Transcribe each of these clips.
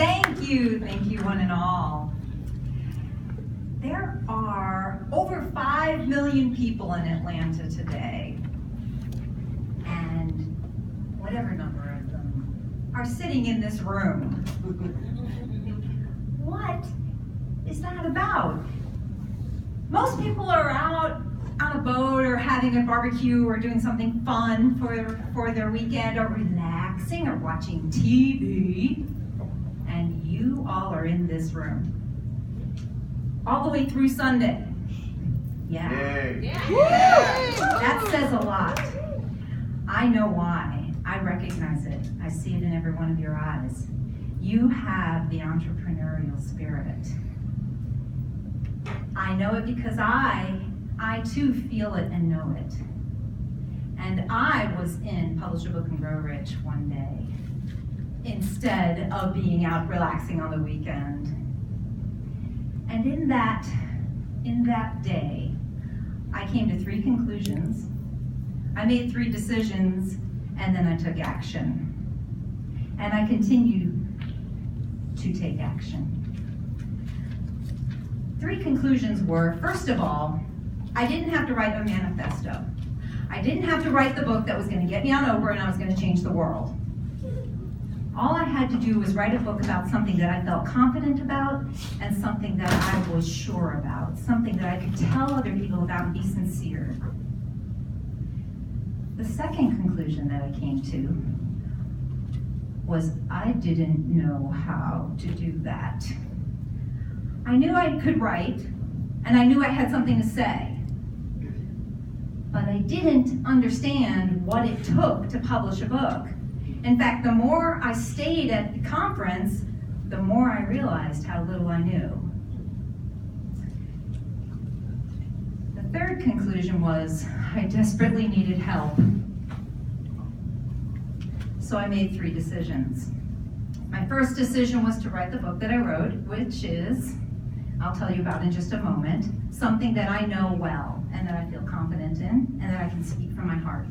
Thank you one and all. There are over 5 million people in Atlanta today, and whatever number of them are sitting in this room. What is that about? Most people are out on a boat or having a barbecue or doing something fun for their weekend, or relaxing or watching TV, and you all are in this room all the way through Sunday. Yeah. That says a lot. I know why. I recognize it. I see it in every one of your eyes. You have the entrepreneurial spirit. I know it because I too feel it and know it. And I was in Publish a Book and Grow Rich one day instead of being out relaxing on the weekend. And in that day, I came to 3 conclusions. I made 3 decisions, and then I took action. And I continue to take action. 3 conclusions were, first of all, I didn't have to write a manifesto. I didn't have to write the book that was going to get me on Oprah and I was going to change the world. All I had to do was write a book about something that I felt confident about and something that I was sure about, something that I could tell other people about and be sincere. The second conclusion that I came to was I didn't know how to do that. I knew I could write, and I knew I had something to say, but I didn't understand what it took to publish a book. In fact, the more I stayed at the conference, the more I realized how little I knew. The third conclusion was I desperately needed help. So I made 3 decisions. My first decision was to write the book that I wrote, which is, I'll tell you about in just a moment, something that I know well and that I feel confident in and that I can speak from my heart.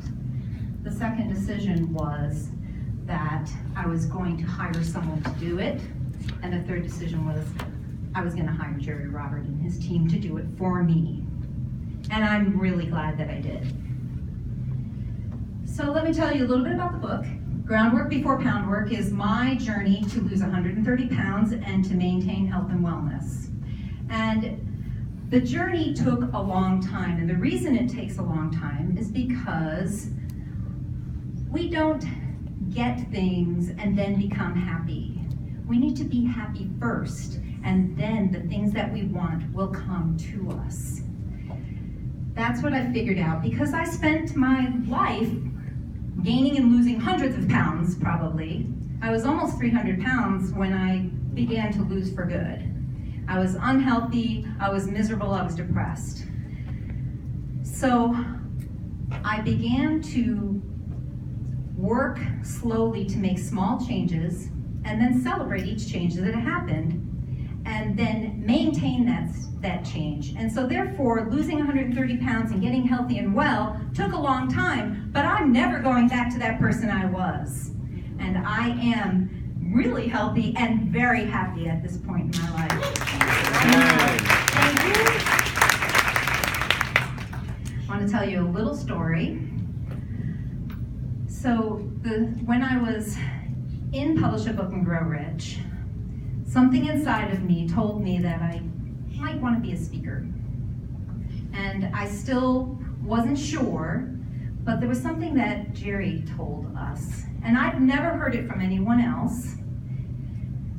The second decision was that I was going to hire someone to do it. And the third decision was I was going to hire Jerry Robert and his team to do it for me. And I'm really glad that I did. So let me tell you a little bit about the book. Groundwork Before Poundwork is my journey to lose 130 pounds and to maintain health and wellness. And the journey took a long time, and the reason it takes a long time is because we don't get things and then become happy. We need to be happy first, and then the things that we want will come to us. That's what I figured out, because I spent my life gaining and losing hundreds of pounds, probably. I was almost 300 pounds when I began to lose for good. I was unhealthy, I was miserable, I was depressed. So I began to work slowly to make small changes and then celebrate each change that happened and then maintain that change. And so therefore, losing 130 pounds and getting healthy and well took a long time, but I'm never going back to that person I was. And I am really healthy and very happy at this point in my life. Thank you. I want to tell you a little story. So when I was in Publish a Book and Grow Rich, something inside of me told me that I might want to be a speaker. And I still wasn't sure, but there was something that Jerry told us. And I've never heard it from anyone else.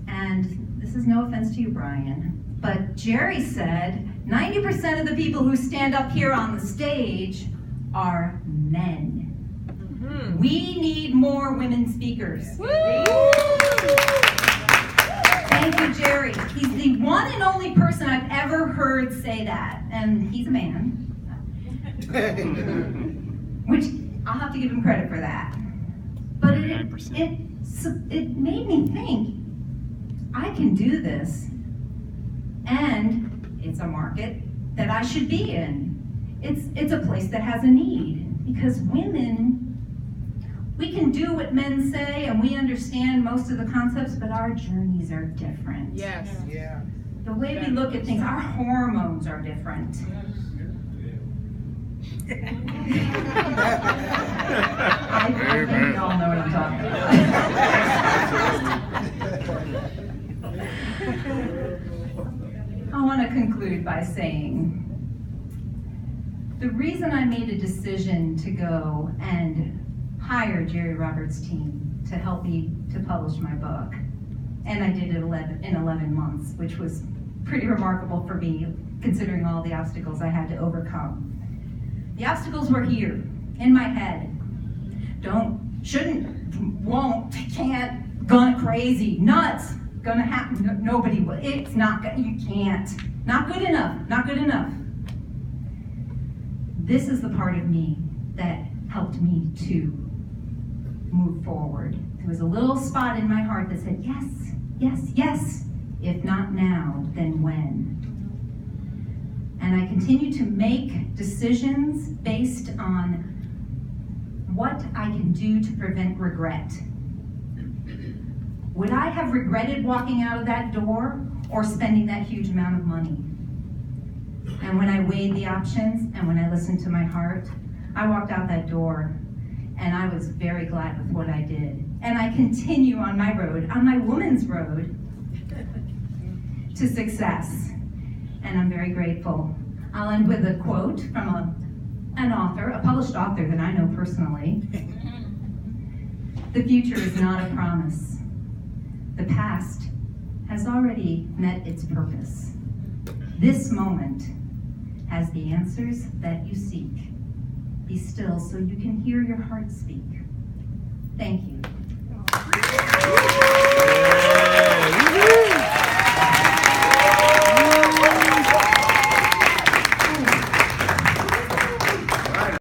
And this is no offense to you, Brian, but Jerry said 90% of the people who stand up here on the stage are men. Mm-hmm. We need more women speakers. Woo! Thank you, Jerry. He's the one and only person I've ever heard say that, and he's a man. Which I'll have to give him credit for that. But it made me think, I can do this, and it's a market that I should be in. It's a place that has a need, because women We can do what men say and we understand most of the concepts, but our journeys are different. Yes. Yeah. The way we look at things, our hormones are different. I think we all know what I'm talking about. I want to conclude by saying, the reason I made a decision to go and hire Jerry Roberts' team to help me to publish my book, and I did it in 11 months, which was pretty remarkable for me, considering all the obstacles I had to overcome. The obstacles were here, in my head. Don't, shouldn't, won't, can't, gonna, crazy, nuts, gonna happen, nobody will, it's not, you can't, not good enough, not good enough. This is the part of me that helped me to move forward. There was a little spot in my heart that said, yes, yes, yes. If not now, then when? And I continue to make decisions based on what I can do to prevent regret. Would I have regretted walking out of that door or spending that huge amount of money? And when I weighed the options and when I listened to my heart, I walked out that door and I was very glad with what I did. And I continue on my road, on my woman's road to success. And I'm very grateful. I'll end with a quote from an author, a published author that I know personally. The future is not a promise. The past has already met its purpose. This moment has the answers that you seek. Be still so you can hear your heart speak. Thank you.